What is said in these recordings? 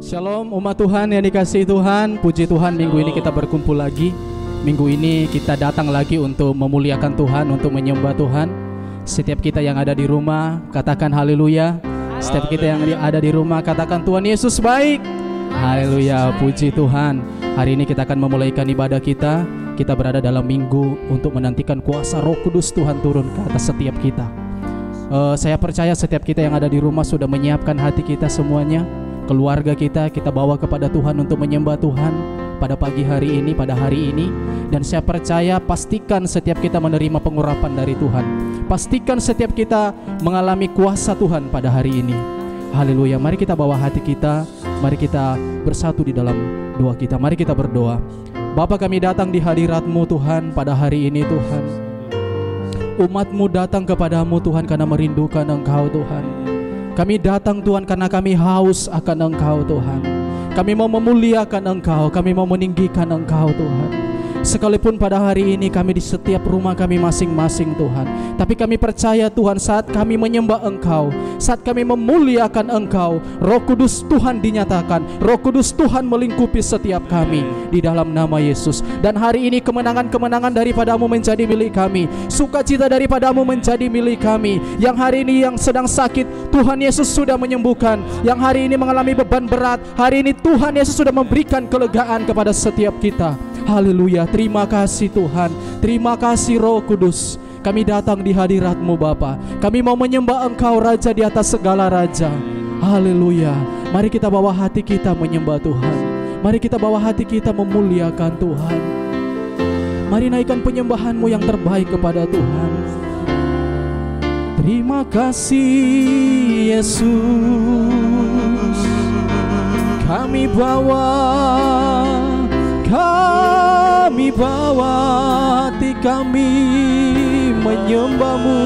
Shalom umat Tuhan yang dikasihi Tuhan. Puji Tuhan, minggu ini kita berkumpul lagi. Minggu ini kita datang lagi untuk memuliakan Tuhan, untuk menyembah Tuhan. Setiap kita yang ada di rumah, katakan haleluya. Setiap kita yang ada di rumah, katakan Tuhan Yesus baik. Haleluya, puji Tuhan. Hari ini kita akan memulaikan ibadah kita. Kita berada dalam minggu untuk menantikan kuasa Roh Kudus Tuhan turun ke atas setiap kita. Saya percaya setiap kita yang ada di rumah sudah menyiapkan hati kita semuanya. Keluarga kita bawa kepada Tuhan untuk menyembah Tuhan pada pagi hari ini, pada hari ini. Dan saya percaya pastikan setiap kita menerima pengurapan dari Tuhan. Pastikan setiap kita mengalami kuasa Tuhan pada hari ini. Haleluya. Mari kita bawa hati kita, mari kita bersatu di dalam doa kita. Mari kita berdoa. Bapa, kami datang di hadirat-Mu Tuhan pada hari ini Tuhan. Umat-Mu datang kepadamu Tuhan karena merindukan Engkau Tuhan. Kami datang Tuhan karena kami haus akan Engkau Tuhan. Kami mau memuliakan Engkau, kami mau meninggikan Engkau Tuhan. Sekalipun pada hari ini kami di setiap rumah kami masing-masing Tuhan, tapi kami percaya Tuhan saat kami menyembah Engkau, saat kami memuliakan Engkau, Roh Kudus Tuhan dinyatakan, Roh Kudus Tuhan melingkupi setiap kami di dalam nama Yesus. Dan hari ini kemenangan-kemenangan daripada-Mu menjadi milik kami, sukacita daripada-Mu menjadi milik kami. Yang hari ini yang sedang sakit, Tuhan Yesus sudah menyembuhkan. Yang hari ini mengalami beban berat, hari ini Tuhan Yesus sudah memberikan kelegaan kepada setiap kita. Haleluya, terima kasih Tuhan. Terima kasih Roh Kudus. Kami datang di hadirat-Mu Bapa. Kami mau menyembah Engkau Raja di atas segala Raja. Haleluya. Mari kita bawa hati kita menyembah Tuhan. Mari kita bawa hati kita memuliakan Tuhan. Mari naikkan penyembahan-Mu yang terbaik kepada Tuhan. Terima kasih Yesus. Kami bawa hati kami menyembah-Mu.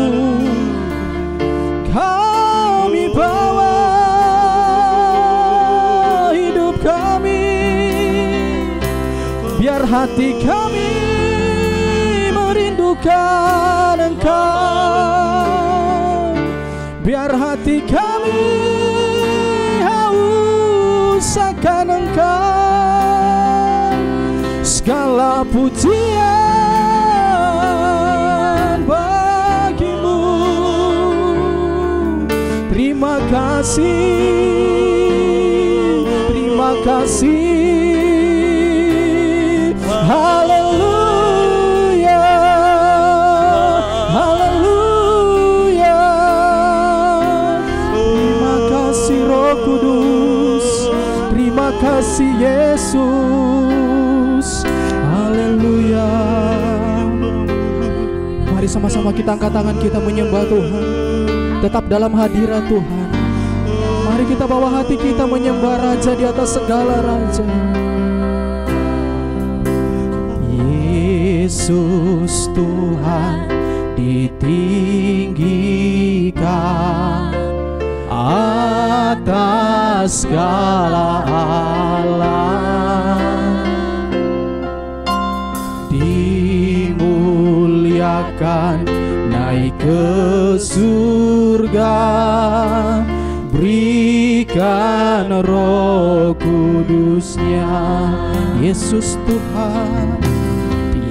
Kami bawa hidup kami, biar hati kami merindukan Engkau, biar hati kami haus akan Engkau. Segala pujian bagi-Mu. Terima kasih, terima kasih. Haleluya, haleluya. Terima kasih Roh Kudus, terima kasih Yesus. Haleluya. Mari sama-sama kita angkat tangan kita menyembah Tuhan. Tetap dalam hadirat Tuhan. Mari kita bawa hati kita menyembah Raja di atas segala Raja. Yesus Tuhan ditinggikan atas segala alam. Dimuliakan naik ke surga, berikan Roh Kudusnya. Yesus Tuhan,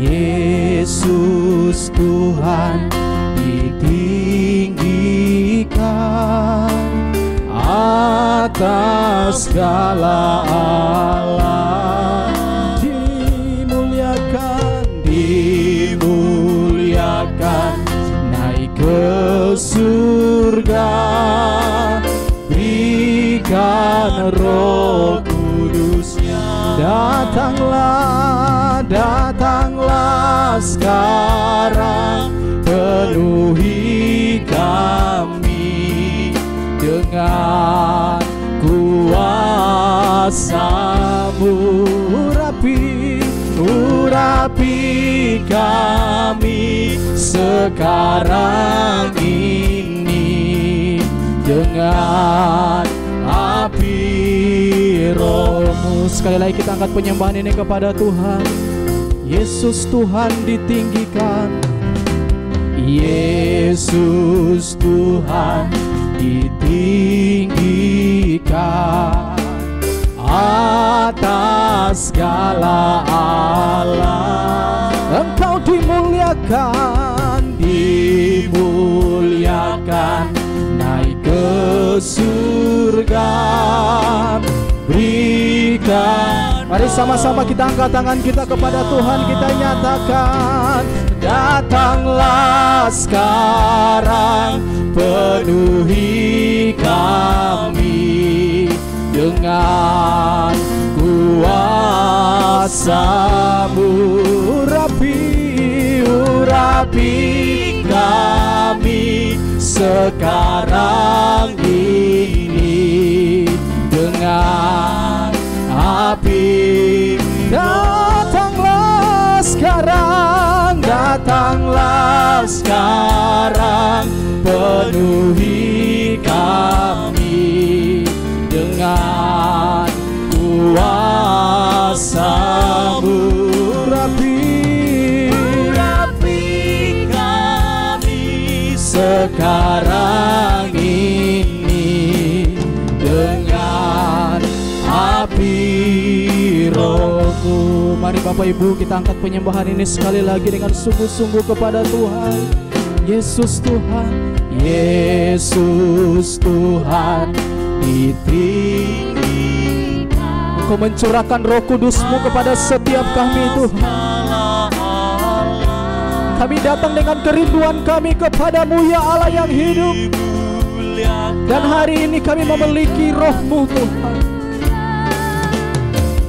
Yesus Tuhan ditinggikan atas segala alam. Dimuliakan naik ke surga, berikan Roh Kudusnya. Datanglah, datanglah sekarang, penuhi kami dengan kuasa-Mu. Urapi kami sekarang ini dengan api Roh-Mu. Sekali lagi kita angkat penyembahan ini kepada Tuhan. Yesus Tuhan ditinggikan, Yesus Tuhan ditinggikan segala alam. Engkau dimuliakan, dimuliakan, naik ke surga. Berikan, mari sama-sama kita angkat tangan kita kepada Tuhan, kita nyatakan, datanglah sekarang, penuhi kami dengan kuasa-Mu. Urapi kami sekarang ini dengan api. Datanglah sekarang, datanglah sekarang, penuhi kami dengan kuasa-Mu. Urapi kami sekarang ini dengan api Roh-Mu. Mari Bapak Ibu kita angkat penyembahan ini sekali lagi dengan sungguh-sungguh kepada Tuhan. Yesus Tuhan, Yesus Tuhan, ditinggikan. Engkau mencurahkan Roh Kudus-Mu kepada setiap kami Tuhan. Kami datang dengan kerinduan kami kepadamu ya Allah yang hidup. Dan hari ini kami memiliki Roh-Mu Tuhan.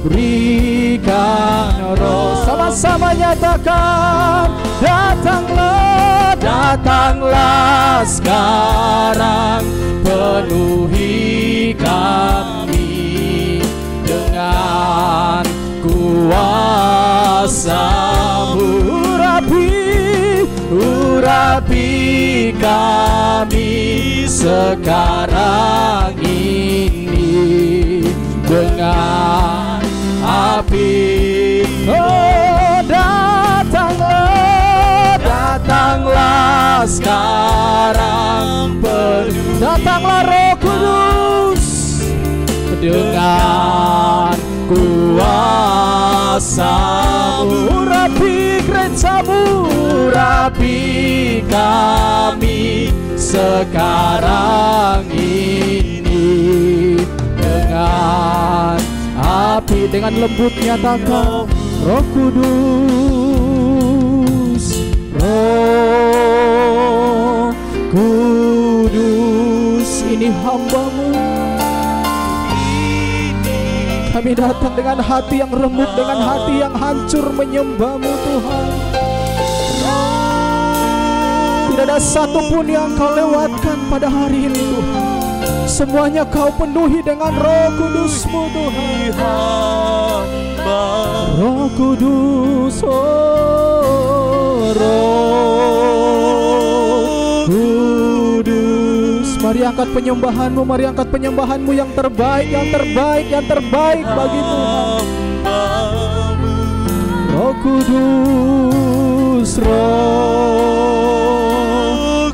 Berikan Roh, sama-sama nyatakan, datanglah, datanglah sekarang, penuhi kami dengan kuasa-Mu. Urapi kami sekarang ini dengan api. Oh, datanglah, datanglah sekarang, datanglah Roh Kudus dengan kuasa-Mu. Urapi gereja-Mu, urapi kami sekarang ini dengan api. Dengan lembut nyatakan, Roh Kudus, Roh Kudus, ini hamba-Mu. Kami datang dengan hati yang remuk, dengan hati yang hancur menyembah-Mu Tuhan. Tidak ada satupun yang Kau lewatkan pada hari ini Tuhan. Semuanya Kau penuhi dengan Roh Kudus-Mu Tuhan. Roh Kudus, oh Roh Kudus. Mari angkat penyembahan-Mu, mari angkat penyembahan-Mu yang terbaik, yang terbaik, yang terbaik bagi Tuhan. Roh Kudus, Roh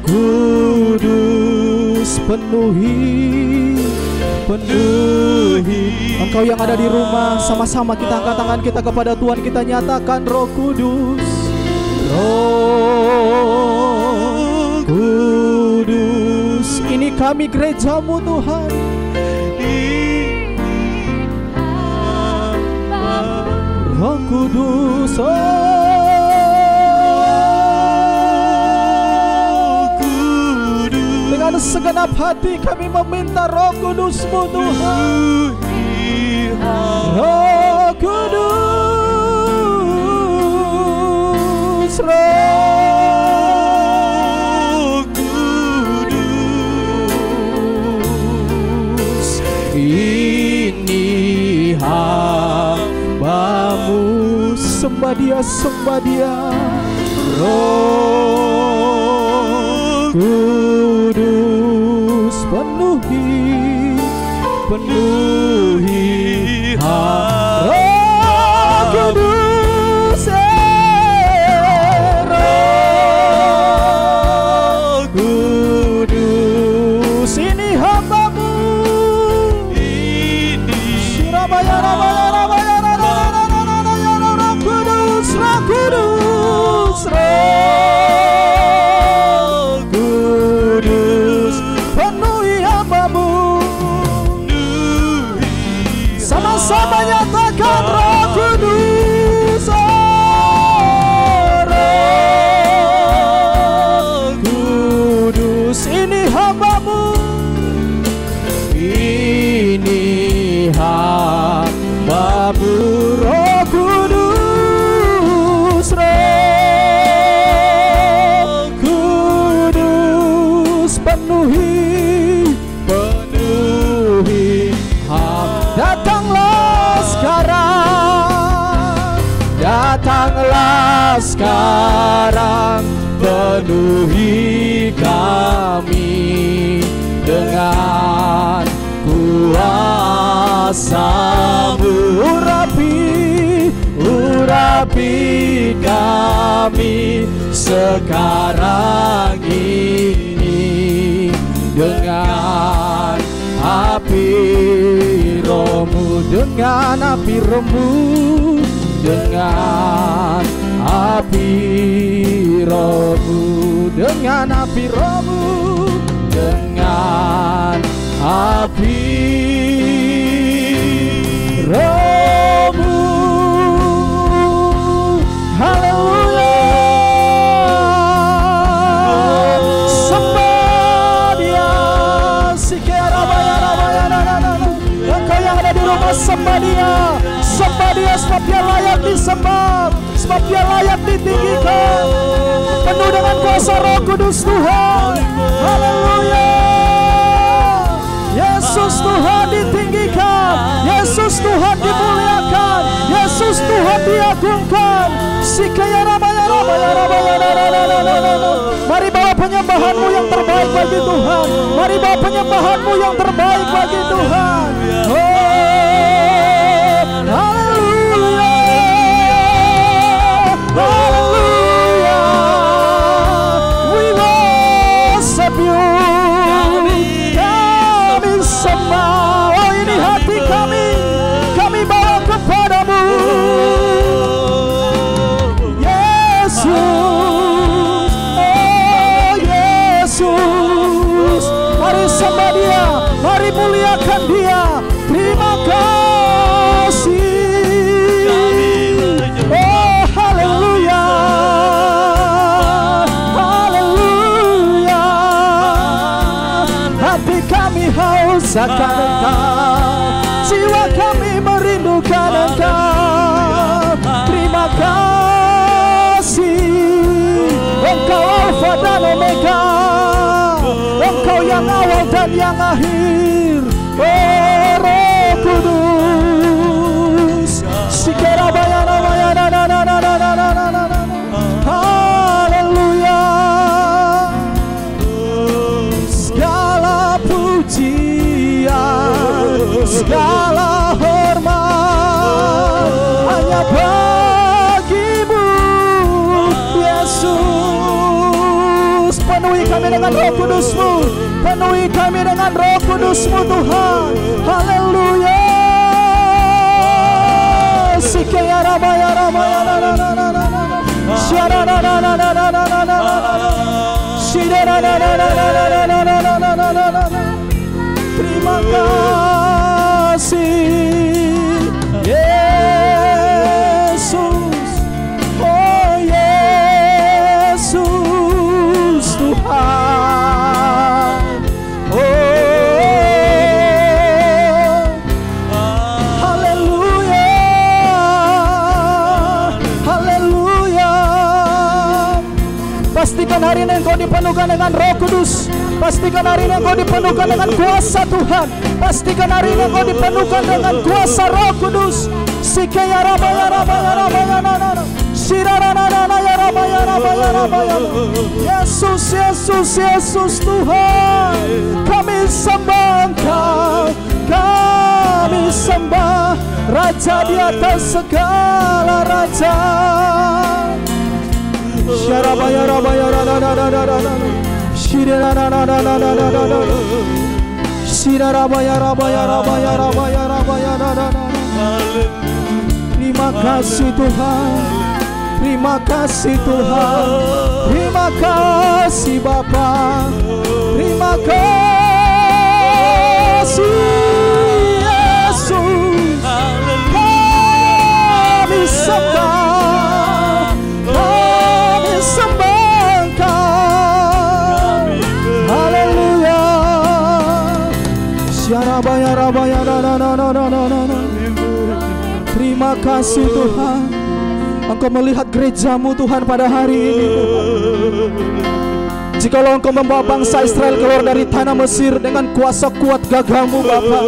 Kudus, penuhi, penuhi. Engkau yang ada di rumah, sama-sama kita angkat tangan kita kepada Tuhan, kita nyatakan, Roh Kudus, Roh Kudus, ini kami gereja-Mu Tuhan. Roh Kudus, oh Kudus, dengan segenap hati kami meminta Roh Kudus-Mu Tuhan. Roh Kudus, Roh Kudus, ini hamba-Mu, sembah Dia, sembah Dia. Roh Kudus, penuhi, penuhi Roh Kudus, Roh Kudus, ini hamba-Mu. Ini Surabaya, Rabaya, Rabaya, Rabaya. sekarang penuhi kami dengan kuasa-Mu. Urapi kami sekarang ini dengan api Roh-Mu, dengan api Roh-Mu, dengan api Roh-Mu, dengan api Roh-Mu, dengan api Roh-Mu. Haleluya. Sembah Dia. Engkau yang ada di rumah, sembah Dia. Sembah Dia sebab Dia layak disembah, sebab Dia layak ditinggikan. Penuh dengan kuasa Roh Kudus Tuhan. Haleluya. Yesus Tuhan ditinggikan, Yesus Tuhan dimuliakan, Yesus Tuhan diagungkan. Mari bawa penyembahanmu yang terbaik bagi Tuhan. Mari bawa penyembahanmu yang terbaik bagi Tuhan. Oh, haleluya, haleluya. We worship you. Kami sembah. Oh, ini hati kami, kami bawa kepadamu. Sembah Dia, mari muliakan Dia. Terima kasih. Oh, haleluya, haleluya. Hati kami haus akan Engkau, jiwa kami merindukan Engkau. Terima kasih. Engkau Alfa dan Omega, Engkau yang awal dan yang akhir. Oh, Roh Kudus. Haleluya. Segala pujian, segala hormat hanya bagi-Mu, Yesus. Penuhi kami dengan Roh Kudus-Mu, penuhi kami dengan Roh Kudus-Mu Tuhan. Haleluya. Terima kasih Yesus. Oh Yesus Tuhan. Pastikan hari ini engkau dipenuhkan dengan Roh Kudus. Pastikan hari ini engkau dipenuhkan dengan kuasa Tuhan. Pastikan hari ini engkau dipenuhkan dengan kuasa Roh Kudus. Yesus, Yesus, Yesus Tuhan. Kami sembah Engkau, kami sembah Raja di atas segala raja. Terima kasih Tuhan, terima kasih Tuhan, terima kasih Bapa, terima kasih Yesus. Kami sembah, kami sembah Engkau. Haleluya. Terima kasih Tuhan. Engkau melihat gereja-Mu Tuhan pada hari ini Tuhan. Jikalau Engkau membawa bangsa Israel keluar dari tanah Mesir dengan kuasa kuat gagah-Mu Bapa,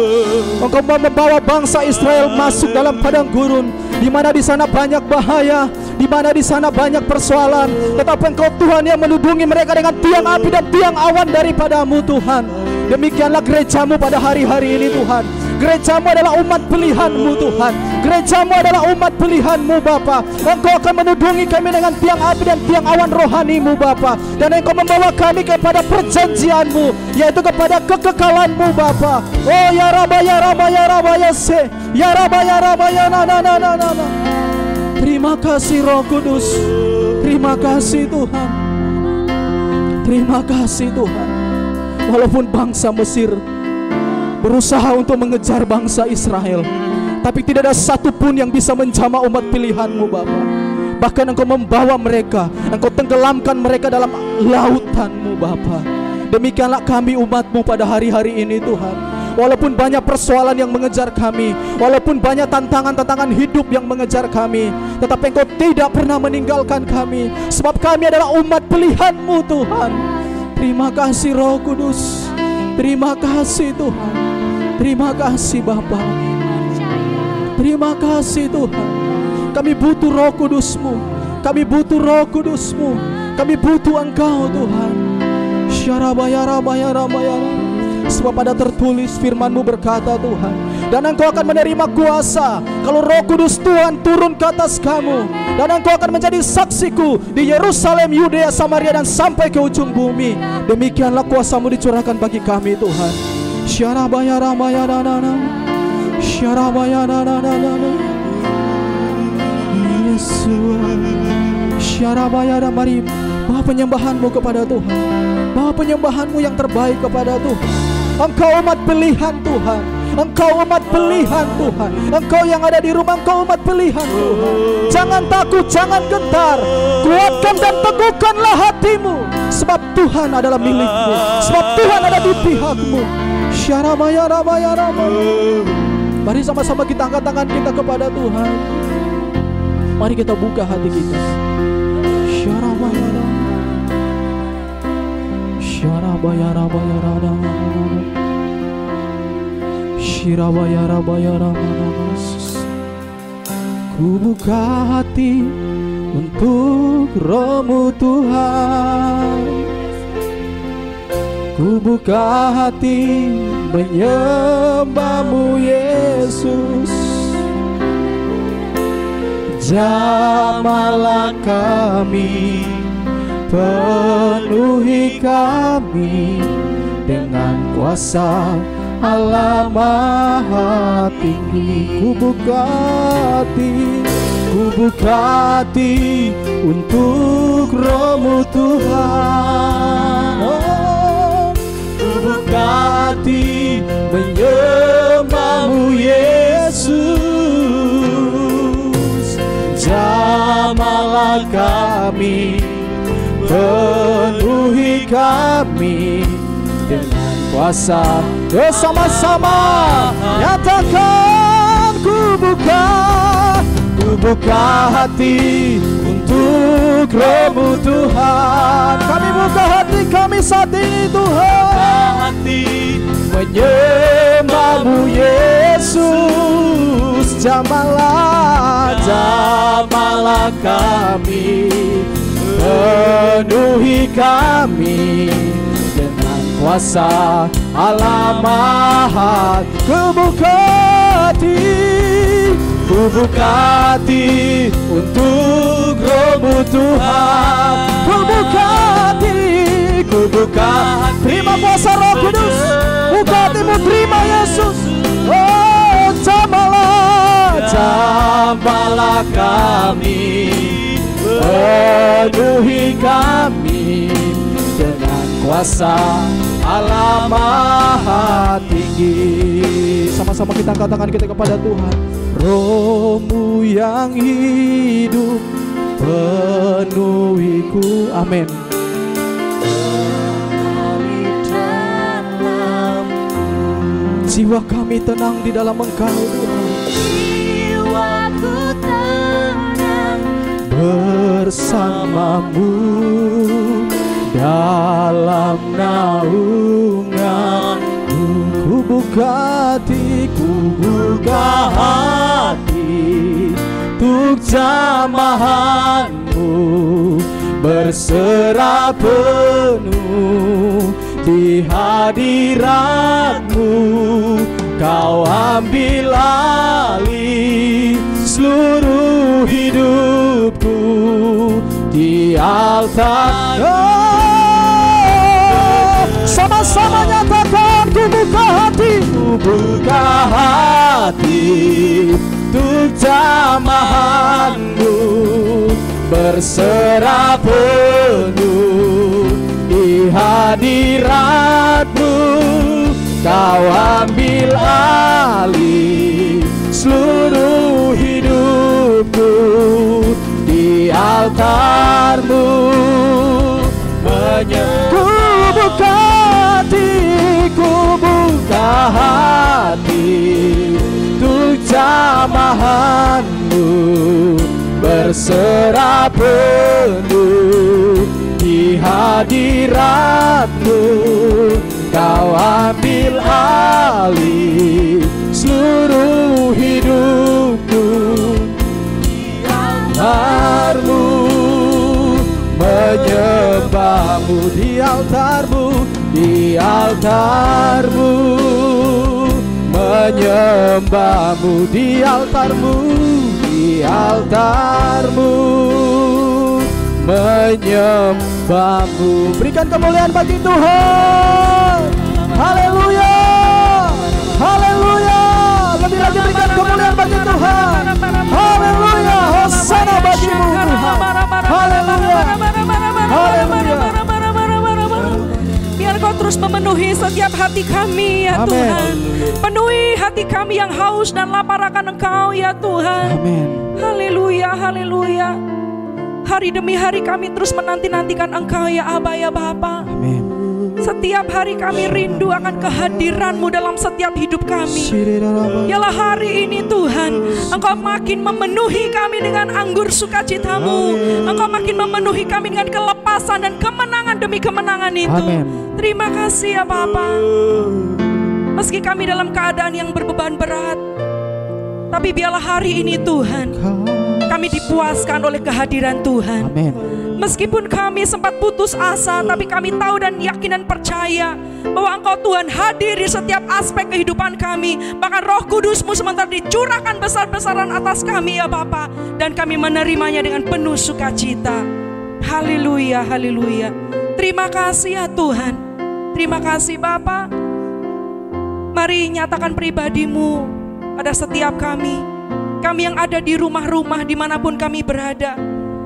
Engkau membawa bangsa Israel masuk dalam padang gurun, di mana di sana banyak bahaya, di mana di sana banyak persoalan, tetapi Engkau Tuhan yang melindungi mereka dengan tiang api dan tiang awan daripadamu Tuhan. Demikianlah gerejamu pada hari-hari ini Tuhan. Gerejamu adalah umat pilihan-Mu Tuhan. Gerejamu adalah umat pilihan-Mu Bapa. Engkau akan melindungi kami dengan tiang api dan tiang awan rohani-Mu Bapa. Dan Engkau membawa kami kepada perjanjian-Mu, yaitu kepada kekekalan-Mu Bapa. Oh ya Rabba ya Rabba ya Rabba ya se ya Rabba ya Rabba ya na na na na na na. Terima kasih Roh Kudus. Terima kasih Tuhan. Terima kasih Tuhan. Walaupun bangsa Mesir berusaha untuk mengejar bangsa Israel, tapi tidak ada satupun yang bisa menjamah umat pilihan-Mu Bapa. Bahkan Engkau membawa mereka, Engkau tenggelamkan mereka dalam lautan-Mu Bapa. Demikianlah kami umat-Mu pada hari-hari ini Tuhan. Walaupun banyak persoalan yang mengejar kami, walaupun banyak tantangan-tantangan hidup yang mengejar kami, tetapi Engkau tidak pernah meninggalkan kami, sebab kami adalah umat pilihan-Mu Tuhan. Terima kasih Roh Kudus. Terima kasih Tuhan. Terima kasih Bapa. Terima kasih Tuhan. Kami butuh Roh Kudus-Mu. Kami butuh Roh Kudus-Mu. Kami butuh Engkau Tuhan. Sebab ada tertulis firman-Mu berkata Tuhan, dan Engkau akan menerima kuasa kalau Roh Kudus Tuhan turun ke atas kamu, dan Engkau akan menjadi saksiku di Yerusalem, Yudea, Samaria, dan sampai ke ujung bumi. Demikianlah kuasa-Mu dicurahkan bagi kami Tuhan. Mari bawa penyembahan-Mu kepada Tuhan. Bawa penyembahan-Mu yang terbaik kepada Tuhan. Engkau umat pilihan Tuhan. Engkau umat pilihan Tuhan. Engkau yang ada di rumah, Engkau umat pilihan Tuhan. Jangan takut, jangan gentar. Kuatkan dan teguhkanlah hatimu, sebab Tuhan adalah milikmu, sebab Tuhan ada di pihakmu. Mari sama-sama kita angkat tangan kita kepada Tuhan. Mari kita buka hati kita. Ku buka hati untuk Roh-Mu Tuhan. Ku buka hati menyembah-Mu Yesus. Jamahlah kami, penuhi kami dengan kuasa Allah Maha Tinggi. Ku buka hati untuk Roh-Mu Tuhan. Oh, ku buka hati menyembah-Mu Yesus. Jamahlah kami, penuhi kami dengan kuasa. Bersama-sama nyatakan, ku buka hati untuk Roh-Mu Tuhan. Kami buka hati kami saat ini Tuhan, menyembah-Mu Yesus. Jamahlah kami, penuhi kami dengan kuasa Allah Maha. Ku buka hati untuk Roh-Mu Tuhan. Ku buka hati, terima kuasa Roh Kudus. Buka hatimu, terima Yesus. Oh, jamahlah kami, penuhi kami dengan kuasa Allah Maha Tinggi. Sama-sama kita angkat tangan kita kepada Tuhan. Roh-Mu yang hidup penuhiku. Amin. Jiwa kami tenang di dalam Engkau Tuhan. Jiwaku tenang bersama-Mu dalam naungan-Mu. Ku buka hati untuk jamahan-Mu, berserah penuh di hadirat-Mu. Kau ambil alih seluruh hidupku di altar. Sama-sama nyatakan, ku buka hati, ku buka hati untuk jamahan-Mu, berserah penuh di hadirat-Mu. Kau ambil alih seluruh hidupku di altar-Mu. Ku buka hati, ku buka hati untuk jamahan-Mu, berserah penuh di hadirat-Mu. Kau ambil alih seluruh hidupku di altar-Mu, menyembah-Mu di altar-Mu, di altar-Mu, menyembah-Mu di altar-Mu, di altar-Mu, menyembah-Mu. Berikan kemuliaan bagi Tuhan. Haleluya, haleluya. Lebih lagi berikan kemuliaan bagi Tuhan. Haleluya, hosana bagi-Mu Tuhan. Haleluya, haleluya. Biar Kau terus memenuhi setiap hati kami ya Amen. Tuhan. Penuhi hati kami yang haus dan lapar akan Engkau ya Tuhan. Amin. Haleluya, haleluya. Hari demi hari kami terus menanti-nantikan Engkau ya Aba ya Bapa. Amin. Setiap hari kami rindu akan kehadiran-Mu dalam setiap hidup kami. Yalah hari ini Tuhan, Engkau makin memenuhi kami dengan anggur sukacita-Mu. Engkau makin memenuhi kami dengan kelepasan dan kemenangan demi kemenangan itu. Amin. Terima kasih ya Bapa. Meski kami dalam keadaan yang berbeban berat, tapi biarlah hari ini Tuhan, kami dipuaskan oleh kehadiran Tuhan. Amin. Meskipun kami sempat putus asa, tapi kami tahu dan yakin dan percaya bahwa Engkau Tuhan hadir di setiap aspek kehidupan kami. Bahkan Roh Kudus-Mu sementara dicurahkan besar-besaran atas kami ya Bapa, dan kami menerimanya dengan penuh sukacita. Haleluya, haleluya. Terima kasih ya Tuhan. Terima kasih Bapa. Mari nyatakan pribadi-Mu pada setiap kami. Kami yang ada di rumah-rumah dimanapun kami berada.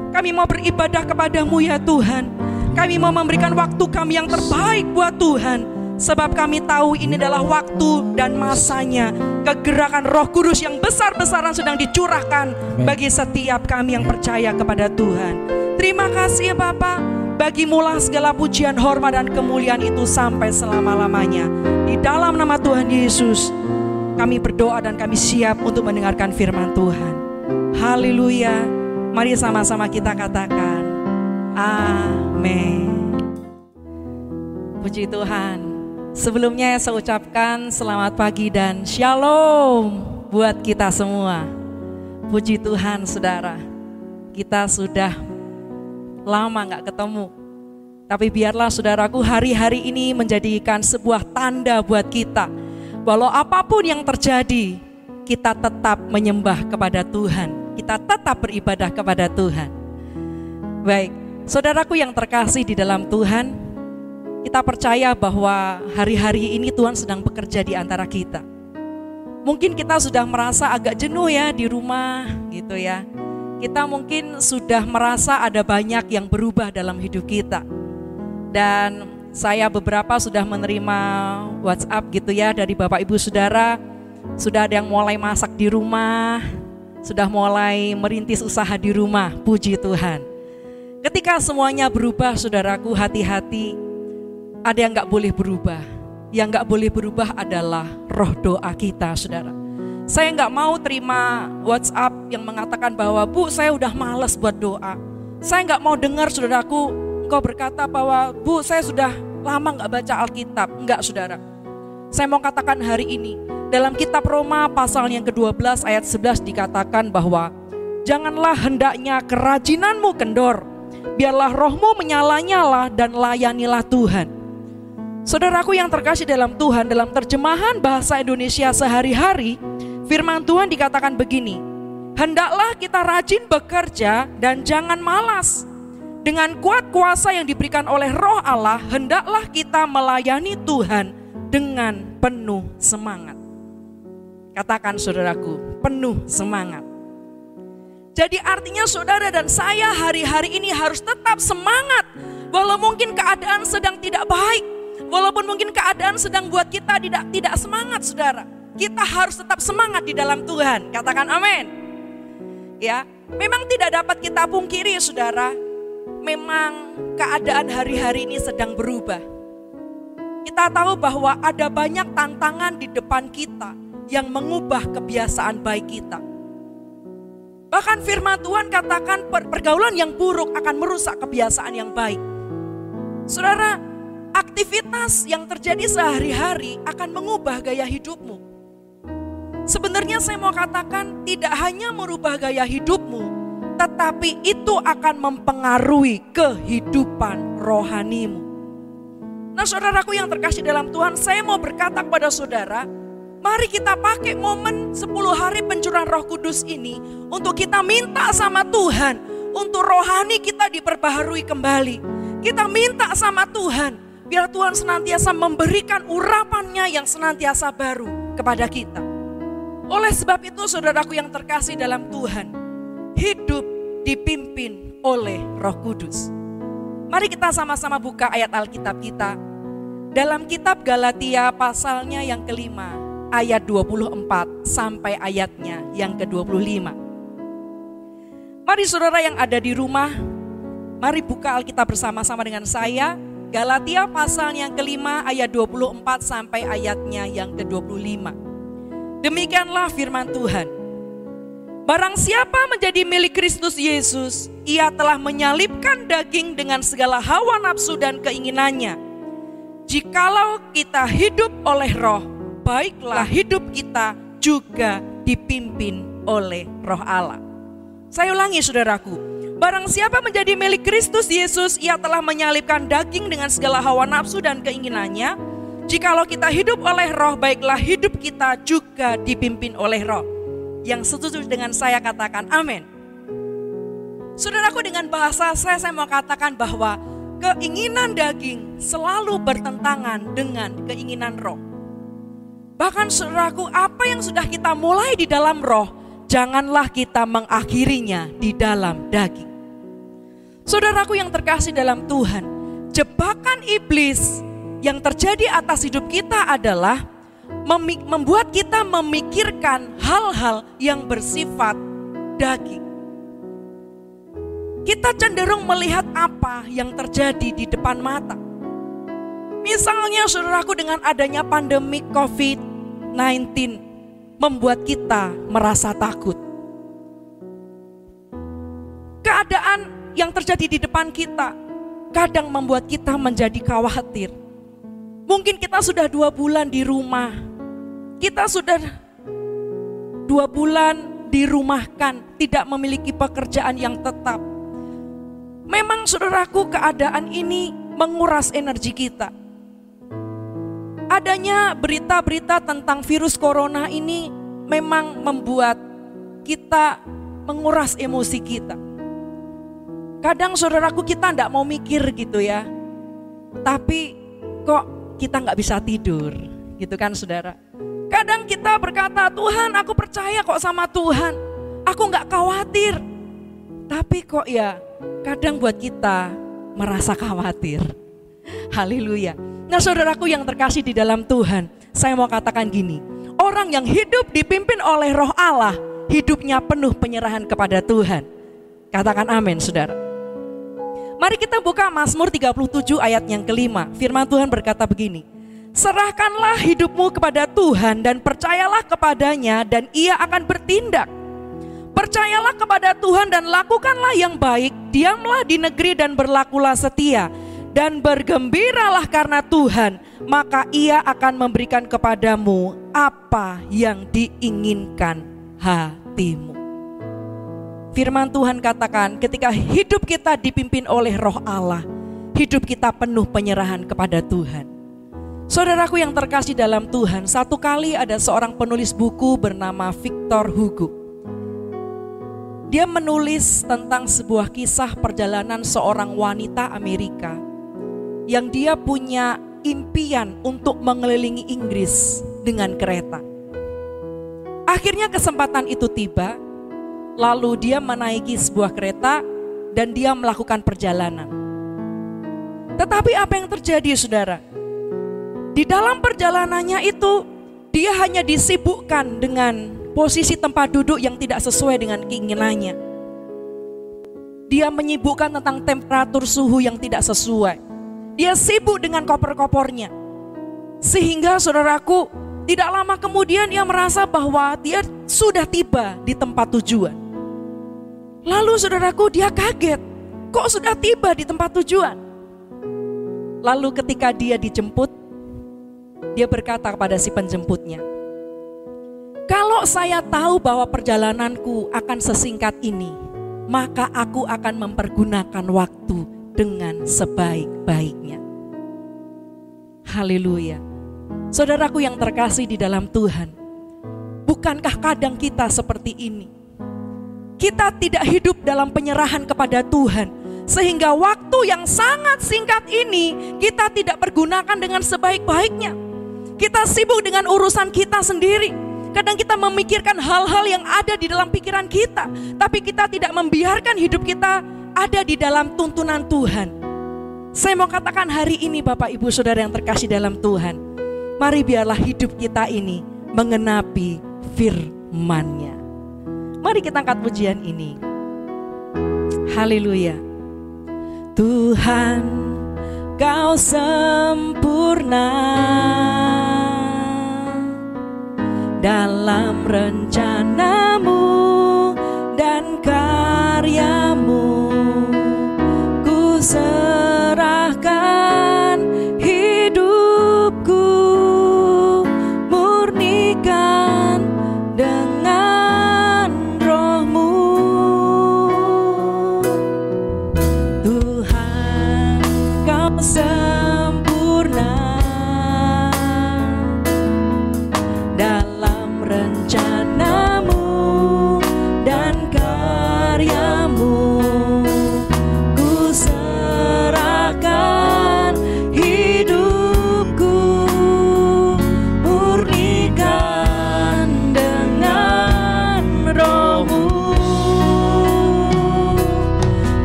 Kami mau beribadah kepada-Mu ya Tuhan. Kami mau memberikan waktu kami yang terbaik buat Tuhan. Sebab kami tahu ini adalah waktu dan masanya kegerakan Roh Kudus yang besar-besaran sedang dicurahkan bagi setiap kami yang percaya kepada Tuhan. Terima kasih ya Bapa. Bagi-Mu segala pujian, hormat dan kemuliaan itu sampai selama-lamanya. Di dalam nama Tuhan Yesus kami berdoa dan kami siap untuk mendengarkan firman Tuhan. Haleluya. Mari sama-sama kita katakan amin. Puji Tuhan. Sebelumnya saya ucapkan selamat pagi dan shalom buat kita semua. Puji Tuhan saudara. Kita sudah lama gak ketemu. Tapi biarlah saudaraku hari-hari ini menjadikan sebuah tanda buat kita. Walau apapun yang terjadi, kita tetap menyembah kepada Tuhan. Kita tetap beribadah kepada Tuhan. Baik, saudaraku yang terkasih di dalam Tuhan, kita percaya bahwa hari-hari ini Tuhan sedang bekerja di antara kita. Mungkin kita sudah merasa agak jenuh ya di rumah gitu ya. Kita mungkin sudah merasa ada banyak yang berubah dalam hidup kita. Dan saya beberapa sudah menerima WhatsApp gitu ya dari Bapak Ibu Saudara. Sudah ada yang mulai masak di rumah, sudah mulai merintis usaha di rumah, puji Tuhan. Ketika semuanya berubah saudaraku, hati-hati, ada yang gak boleh berubah. Yang gak boleh berubah adalah roh doa kita saudara. Saya gak mau terima WhatsApp yang mengatakan bahwa Bu saya udah malas buat doa. Saya gak mau dengar saudaraku engkau berkata bahwa Bu saya sudah lama gak baca Alkitab. Enggak saudara. Saya mau katakan hari ini, dalam kitab Roma pasal yang ke-12 ayat 11 dikatakan bahwa janganlah hendaknya kerajinanmu kendor. Biarlah rohmu menyala-nyala dan layanilah Tuhan. Saudaraku yang terkasih dalam Tuhan, dalam terjemahan bahasa Indonesia sehari-hari, firman Tuhan dikatakan begini, hendaklah kita rajin bekerja dan jangan malas. Dengan kuat kuasa yang diberikan oleh Roh Allah, hendaklah kita melayani Tuhan dengan penuh semangat. Katakan saudaraku, penuh semangat. Jadi artinya saudara dan saya hari-hari ini harus tetap semangat. Walau mungkin keadaan sedang tidak baik, walaupun mungkin keadaan sedang buat kita tidak semangat saudara. Kita harus tetap semangat di dalam Tuhan. Katakan amin. Ya, memang tidak dapat kita pungkiri saudara. Memang keadaan hari-hari ini sedang berubah. Kita tahu bahwa ada banyak tantangan di depan kita yang mengubah kebiasaan baik kita. Bahkan firman Tuhan katakan pergaulan yang buruk akan merusak kebiasaan yang baik. Saudara, aktivitas yang terjadi sehari-hari akan mengubah gaya hidupmu. Sebenarnya saya mau katakan tidak hanya merubah gaya hidupmu, tetapi itu akan mempengaruhi kehidupan rohanimu. Nah saudaraku yang terkasih dalam Tuhan, saya mau berkata kepada saudara, mari kita pakai momen 10 hari pencurahan Roh Kudus ini untuk kita minta sama Tuhan, untuk rohani kita diperbaharui kembali. Kita minta sama Tuhan, biar Tuhan senantiasa memberikan urapannya yang senantiasa baru kepada kita. Oleh sebab itu saudaraku yang terkasih dalam Tuhan, hidup dipimpin oleh Roh Kudus. Mari kita sama-sama buka ayat Alkitab kita. Dalam kitab Galatia pasalnya yang kelima, ayat 24 sampai ayatnya yang ke-25. Mari saudara yang ada di rumah, mari buka Alkitab bersama-sama dengan saya. Galatia pasal yang kelima ayat 24 sampai ayatnya yang ke-25. Demikianlah firman Tuhan. Barang siapa menjadi milik Kristus Yesus, ia telah menyalibkan daging dengan segala hawa nafsu dan keinginannya. Jikalau kita hidup oleh Roh, baiklah hidup kita juga dipimpin oleh Roh Allah. Saya ulangi saudaraku, barang siapa menjadi milik Kristus Yesus, ia telah menyalibkan daging dengan segala hawa nafsu dan keinginannya. Jikalau kita hidup oleh Roh, baiklah hidup kita juga dipimpin oleh Roh. Yang setuju dengan saya katakan amin. Saudaraku, dengan bahasa saya mau katakan bahwa keinginan daging selalu bertentangan dengan keinginan Roh. Bahkan saudaraku, apa yang sudah kita mulai di dalam Roh, janganlah kita mengakhirinya di dalam daging. Saudaraku yang terkasih dalam Tuhan, jebakan iblis yang terjadi atas hidup kita adalah membuat kita memikirkan hal-hal yang bersifat daging. Kita cenderung melihat apa yang terjadi di depan mata. Misalnya saudaraku, dengan adanya pandemi COVID-19 membuat kita merasa takut. Keadaan yang terjadi di depan kita kadang membuat kita menjadi khawatir. Mungkin kita sudah 2 bulan di rumah. Kita sudah 2 bulan dirumahkan, tidak memiliki pekerjaan yang tetap. Memang saudaraku, keadaan ini menguras energi kita. Adanya berita-berita tentang virus corona ini memang membuat kita menguras emosi kita. Kadang saudaraku, kita tidak mau mikir gitu ya. Tapi kok kita nggak bisa tidur gitu kan saudara. Kadang kita berkata, Tuhan aku percaya kok sama Tuhan, aku nggak khawatir. Tapi kok ya kadang buat kita merasa khawatir. Haleluya. Nah saudaraku yang terkasih di dalam Tuhan, saya mau katakan gini, orang yang hidup dipimpin oleh Roh Allah, hidupnya penuh penyerahan kepada Tuhan. Katakan amin saudara. Mari kita buka Mazmur 37 ayat yang kelima. Firman Tuhan berkata begini, serahkanlah hidupmu kepada Tuhan dan percayalah kepadanya dan ia akan bertindak. Percayalah kepada Tuhan dan lakukanlah yang baik, diamlah di negeri dan berlakulah setia. Dan bergembiralah karena Tuhan, maka ia akan memberikan kepadamu apa yang diinginkan hatimu. Firman Tuhan katakan ketika hidup kita dipimpin oleh Roh Allah, hidup kita penuh penyerahan kepada Tuhan. Saudaraku yang terkasih dalam Tuhan, satu kali ada seorang penulis buku bernama Victor Hugo. Dia menulis tentang sebuah kisah perjalanan seorang wanita Amerika yang dia punya impian untuk mengelilingi Inggris dengan kereta. Akhirnya kesempatan itu tiba, lalu dia menaiki sebuah kereta dan dia melakukan perjalanan. Tetapi apa yang terjadi, saudara? Di dalam perjalanannya itu, dia hanya disibukkan dengan posisi tempat duduk yang tidak sesuai dengan keinginannya. Dia menyibukkan tentang temperatur suhu yang tidak sesuai. Dia sibuk dengan koper-kopernya. Sehingga saudaraku, tidak lama kemudian dia merasa bahwa dia sudah tiba di tempat tujuan. Lalu saudaraku, dia kaget. Kok sudah tiba di tempat tujuan? Lalu ketika dia dijemput, dia berkata kepada si penjemputnya, "Kalau saya tahu bahwa perjalananku akan sesingkat ini, maka aku akan mempergunakan waktu dengan sebaik-baiknya." Haleluya. Saudaraku yang terkasih di dalam Tuhan, bukankah kadang kita seperti ini? Kita tidak hidup dalam penyerahan kepada Tuhan, sehingga waktu yang sangat singkat ini kita tidak pergunakan dengan sebaik-baiknya. Kita sibuk dengan urusan kita sendiri. Kadang kita memikirkan hal-hal yang ada di dalam pikiran kita, tapi kita tidak membiarkan hidup kita ada di dalam tuntunan Tuhan. Saya mau katakan hari ini Bapak Ibu Saudara yang terkasih dalam Tuhan, mari biarlah hidup kita ini mengenapi firman-Nya. Mari kita angkat pujian ini. Haleluya. Tuhan, Kau sempurna dalam rencana-Mu dan karya-Mu. Ku serahkan hidupku, murnikan dengan Roh-Mu. Tuhan, Kau sempurna dalam rencana-Mu dan karya-Mu. Ku serahkan hidupku, murnikan dengan Roh-Mu.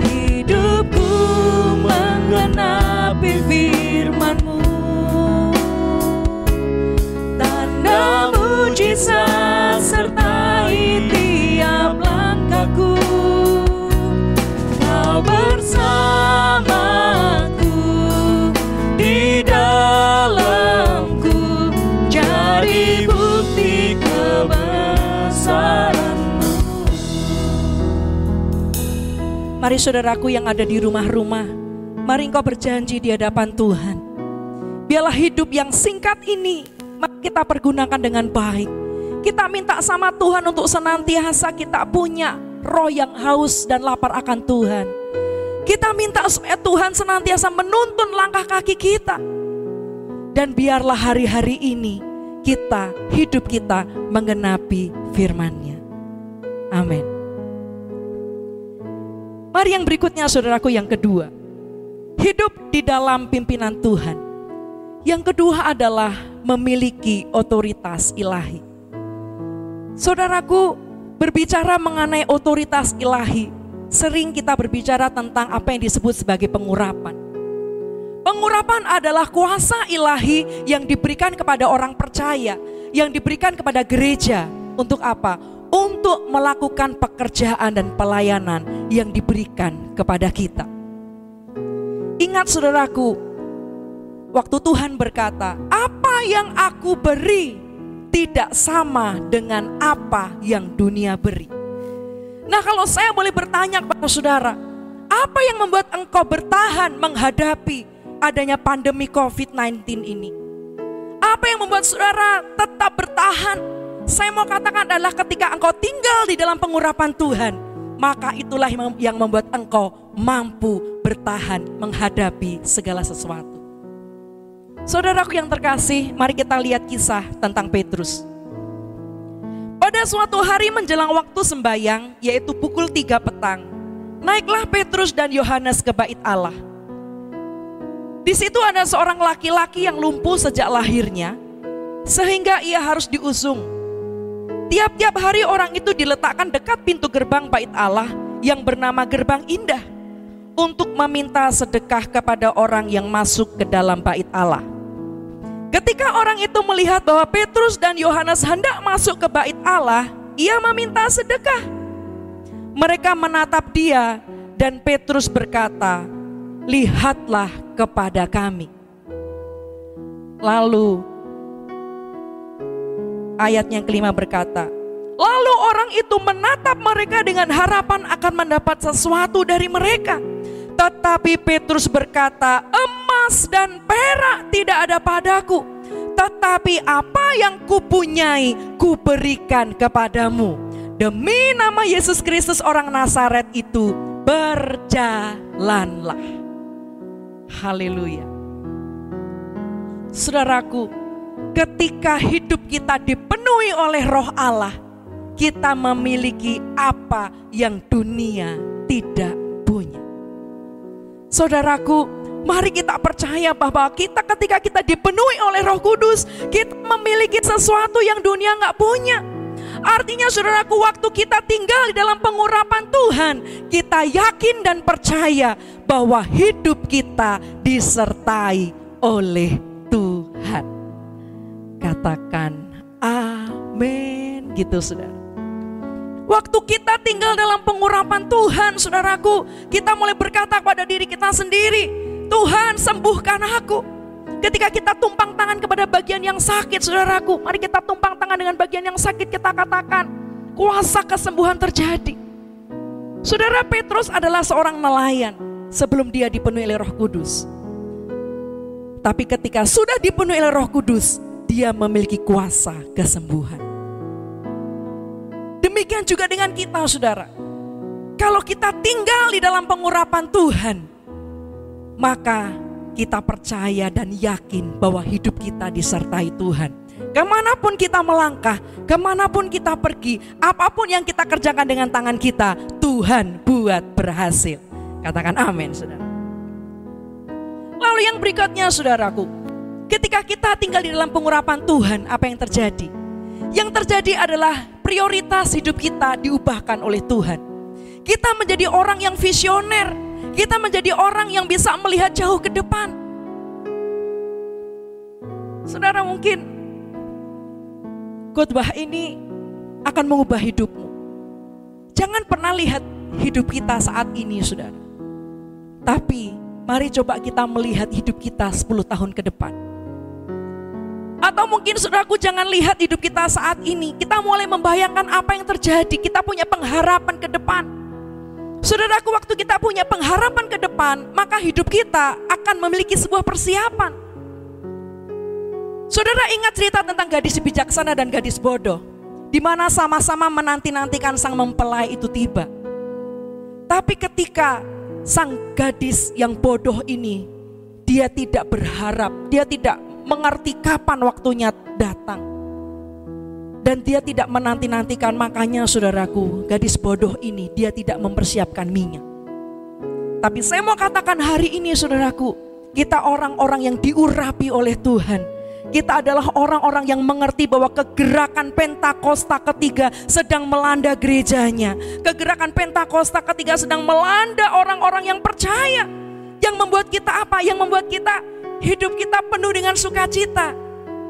Hidupku menggenapi firman-Mu, tanda mujizat sertai tiap langkahku. Kau bersamaku di dalamku, jadi bukti kebesaran-Mu. Mari saudaraku yang ada di rumah-rumah, mari engkau berjanji di hadapan Tuhan. Biarlah hidup yang singkat ini kita pergunakan dengan baik. Kita minta sama Tuhan untuk senantiasa kita punya roh yang haus dan lapar akan Tuhan. Kita minta supaya Tuhan senantiasa menuntun langkah kaki kita. Dan biarlah hari-hari ini hidup kita menggenapi firman-Nya. Amin. Mari yang berikutnya saudaraku yang kedua, hidup di dalam pimpinan Tuhan. Yang kedua adalah memiliki otoritas ilahi. Saudaraku, berbicara mengenai otoritas ilahi, sering kita berbicara tentang apa yang disebut sebagai pengurapan. Pengurapan adalah kuasa ilahi yang diberikan kepada orang percaya, yang diberikan kepada gereja. Untuk apa? Untuk melakukan pekerjaan dan pelayanan yang diberikan kepada kita. Ingat saudaraku, waktu Tuhan berkata, apa yang aku beri tidak sama dengan apa yang dunia beri. Nah, kalau saya boleh bertanya kepada saudara, apa yang membuat engkau bertahan menghadapi adanya pandemi COVID-19 ini? Apa yang membuat saudara tetap bertahan? Saya mau katakan adalah ketika engkau tinggal di dalam pengurapan Tuhan, maka itulah yang membuat engkau mampu bertahan menghadapi segala sesuatu. Saudaraku yang terkasih, mari kita lihat kisah tentang Petrus. Pada suatu hari menjelang waktu sembayang, yaitu pukul 3 petang, naiklah Petrus dan Yohanes ke bait Allah. Di situ ada seorang laki-laki yang lumpuh sejak lahirnya, sehingga ia harus diusung. Tiap-tiap hari orang itu diletakkan dekat pintu gerbang bait Allah yang bernama Gerbang Indah untuk meminta sedekah kepada orang yang masuk ke dalam bait Allah. Ketika orang itu melihat bahwa Petrus dan Yohanes hendak masuk ke bait Allah, ia meminta sedekah. Mereka menatap dia dan Petrus berkata, "Lihatlah kepada kami." Lalu ayat yang kelima berkata, lalu orang itu menatap mereka dengan harapan akan mendapat sesuatu dari mereka. Tetapi Petrus berkata, "Emas dan perak tidak ada padaku, tetapi apa yang kupunyai kuberikan kepadamu. Demi nama Yesus Kristus orang Nazaret itu, berjalanlah." Haleluya. Saudaraku, ketika hidup kita dipenuhi oleh Roh Allah, kita memiliki apa yang dunia tidak punya. Saudaraku, mari kita percaya bahwa ketika kita dipenuhi oleh Roh Kudus, kita memiliki sesuatu yang dunia nggak punya. Artinya saudaraku, waktu kita tinggal di dalam pengurapan Tuhan, kita yakin dan percaya bahwa hidup kita disertai oleh Tuhan. Katakan amin gitu saudara. Waktu kita tinggal dalam pengurapan Tuhan, saudaraku, kita mulai berkata kepada diri kita sendiri, "Tuhan, sembuhkan aku." Ketika kita tumpang tangan kepada bagian yang sakit, saudaraku, mari kita tumpang tangan dengan bagian yang sakit, kita katakan, kuasa kesembuhan terjadi. Saudara, Petrus adalah seorang nelayan sebelum dia dipenuhi oleh Roh Kudus. Tapi ketika sudah dipenuhi oleh Roh Kudus, dia memiliki kuasa kesembuhan. Demikian juga dengan kita, saudara. Kalau kita tinggal di dalam pengurapan Tuhan, maka kita percaya dan yakin bahwa hidup kita disertai Tuhan. Kemanapun kita melangkah, kemanapun kita pergi, apapun yang kita kerjakan dengan tangan kita, Tuhan buat berhasil. Katakan amin, saudara. Lalu yang berikutnya, saudaraku, ketika kita tinggal di dalam pengurapan Tuhan, apa yang terjadi? Yang terjadi adalah prioritas hidup kita diubahkan oleh Tuhan. Kita menjadi orang yang visioner. Kita menjadi orang yang bisa melihat jauh ke depan. Saudara, mungkin khotbah ini akan mengubah hidupmu. Jangan pernah lihat hidup kita saat ini, saudara. Tapi mari coba kita melihat hidup kita 10 tahun ke depan. Atau mungkin saudaraku, jangan lihat hidup kita saat ini. Kita mulai membayangkan apa yang terjadi. Kita punya pengharapan ke depan. Saudaraku, waktu kita punya pengharapan ke depan, maka hidup kita akan memiliki sebuah persiapan. Saudara ingat cerita tentang gadis bijaksana dan gadis bodoh, di mana sama-sama menanti-nantikan sang mempelai itu tiba. Tapi ketika sang gadis yang bodoh ini, dia tidak berharap, dia tidak mengerti kapan waktunya datang. Dan dia tidak menanti-nantikan, makanya saudaraku, gadis bodoh ini dia tidak mempersiapkan minyak. Tapi saya mau katakan hari ini saudaraku, kita orang-orang yang diurapi oleh Tuhan. Kita adalah orang-orang yang mengerti bahwa kegerakan Pentakosta ketiga sedang melanda gerejanya. Kegerakan Pentakosta ketiga sedang melanda orang-orang yang percaya. Yang membuat kita apa? Yang membuat kita hidup kita penuh dengan sukacita.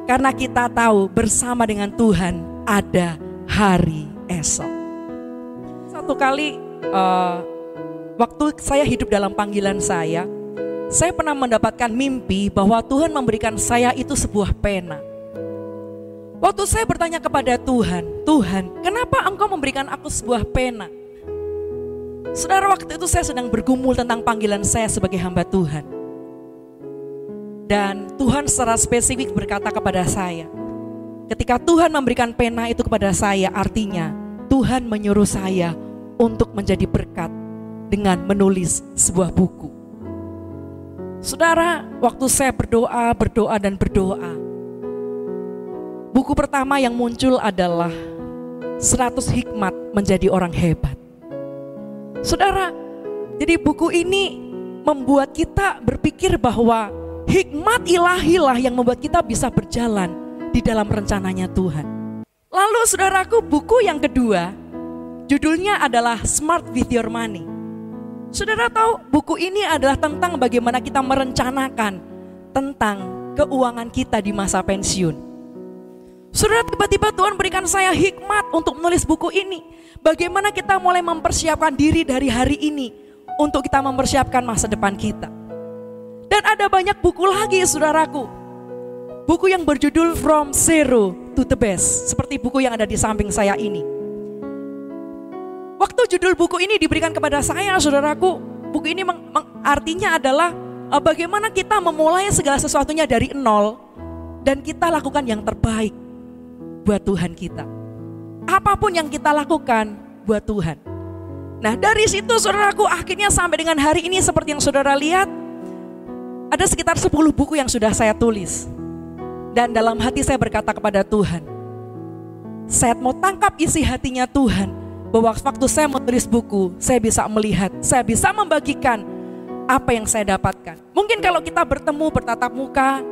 Karena kita tahu bersama dengan Tuhan ada hari esok. Satu kali waktu saya hidup dalam panggilan saya pernah mendapatkan mimpi bahwa Tuhan memberikan saya itu sebuah pena. Waktu saya bertanya kepada Tuhan, "Tuhan, kenapa Engkau memberikan aku sebuah pena?" Saudara, waktu itu saya sedang bergumul tentang panggilan saya sebagai hamba Tuhan. Dan Tuhan secara spesifik berkata kepada saya, ketika Tuhan memberikan pena itu kepada saya, artinya Tuhan menyuruh saya untuk menjadi berkat dengan menulis sebuah buku. Saudara, waktu saya berdoa dan berdoa, buku pertama yang muncul adalah 100 hikmat menjadi orang hebat. Saudara, jadi buku ini membuat kita berpikir bahwa hikmat ilahilah yang membuat kita bisa berjalan di dalam rencananya Tuhan. Lalu saudaraku, buku yang kedua judulnya adalah Smart with Your Money. Saudara tahu buku ini adalah tentang bagaimana kita merencanakan tentang keuangan kita di masa pensiun. Saudara, tiba-tiba Tuhan berikan saya hikmat untuk menulis buku ini. Bagaimana kita mulai mempersiapkan diri dari hari ini untuk kita mempersiapkan masa depan kita. Dan ada banyak buku lagi saudaraku. Buku yang berjudul From Zero to the Best, seperti buku yang ada di samping saya ini. Waktu judul buku ini diberikan kepada saya, saudaraku, buku ini artinya adalah bagaimana kita memulai segala sesuatunya dari nol dan kita lakukan yang terbaik buat Tuhan kita. Apapun yang kita lakukan buat Tuhan. Nah, dari situ saudaraku, akhirnya sampai dengan hari ini seperti yang saudara lihat, ada sekitar 10 buku yang sudah saya tulis. Dan dalam hati saya berkata kepada Tuhan, saya mau tangkap isi hatinya Tuhan. Bahwa waktu saya menulis buku, saya bisa melihat, saya bisa membagikan apa yang saya dapatkan. Mungkin kalau kita bertemu bertatap muka,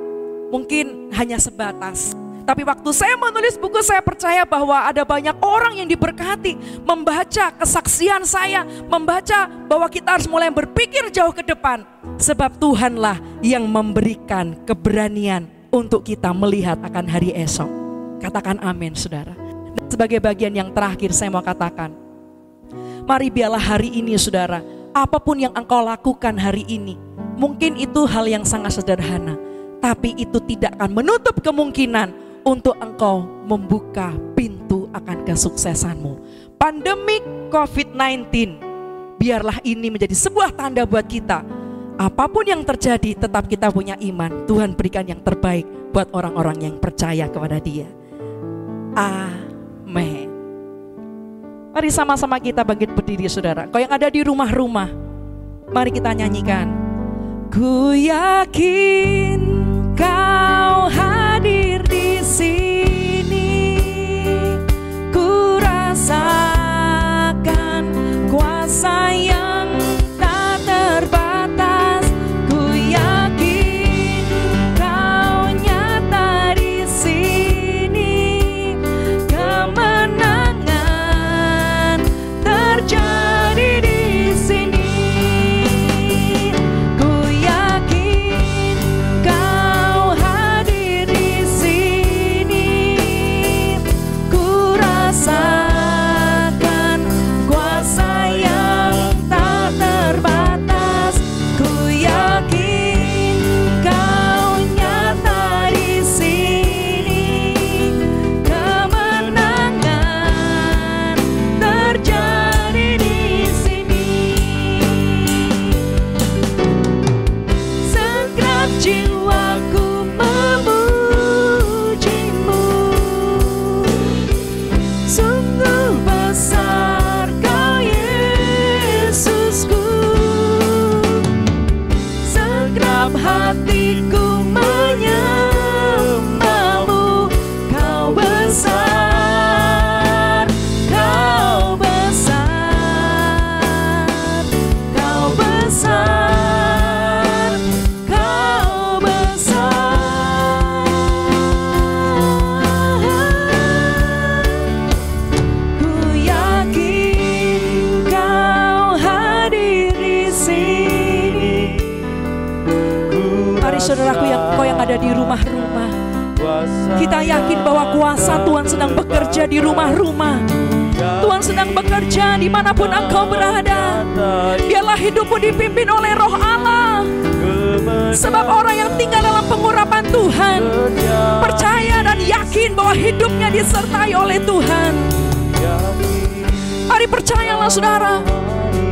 mungkin hanya sebatas. Tapi waktu saya menulis buku, saya percaya bahwa ada banyak orang yang diberkati, membaca kesaksian saya, membaca bahwa kita harus mulai berpikir jauh ke depan. Sebab Tuhanlah yang memberikan keberanian untuk kita melihat akan hari esok. Katakan amin, saudara. Dan sebagai bagian yang terakhir saya mau katakan, mari biarlah hari ini saudara, apapun yang engkau lakukan hari ini, mungkin itu hal yang sangat sederhana, tapi itu tidak akan menutup kemungkinan untuk engkau membuka pintu akan kesuksesanmu. Pandemik COVID-19, biarlah ini menjadi sebuah tanda buat kita. Apapun yang terjadi, tetap kita punya iman. Tuhan berikan yang terbaik buat orang-orang yang percaya kepada Dia. Amin. Mari sama-sama kita bangkit berdiri saudara. Kau yang ada di rumah-rumah, mari kita nyanyikan. Ku yakin Kau hadir di sini, ku rasakan kuasa yang tak terbatas. Ku yakin Kau nyata di sini, kemenangan terjadi di sini. Ku yakin Kau hadir di sini, ku rasakan kuasa yang tak terbatas. Ku yakin Kau nyata di sini, kemenangan terjadi di sini. Segenap jiwaku memuji-Mu, sungguh besar Kau Yesusku. Segenap hatiku menyembah-Mu, Kau besar, Kau besar, Kau besar, Kau besar. Ku yakin Kau hadir di sini. Mari saudaraku kau yang ada di rumah-rumah, kita yakin bahwa kuasa Tuhan sedang bekerja di rumah-rumah. Tuhan sedang bekerja dimanapun engkau berada. Biarlah hidupmu dipimpin oleh Roh Allah. Sebab orang yang tinggal dalam pengurapan Tuhan percaya dan yakin bahwa hidupnya disertai oleh Tuhan. Mari percayalah saudara,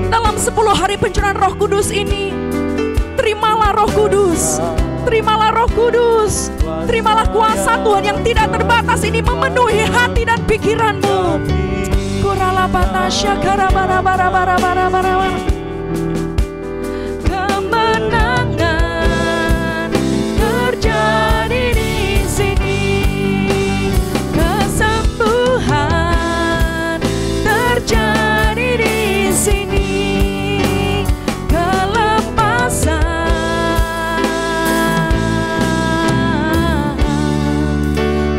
dalam 10 hari pencurahan Roh Kudus ini, terimalah Roh Kudus, terimalah Roh Kudus, terimalah kuasa Tuhan yang tidak terbatas ini memenuhi hati dan pikiranmu. Kurala patah Kemenangan terjadi di sini, kesembuhan terjadi di sini, kelepasan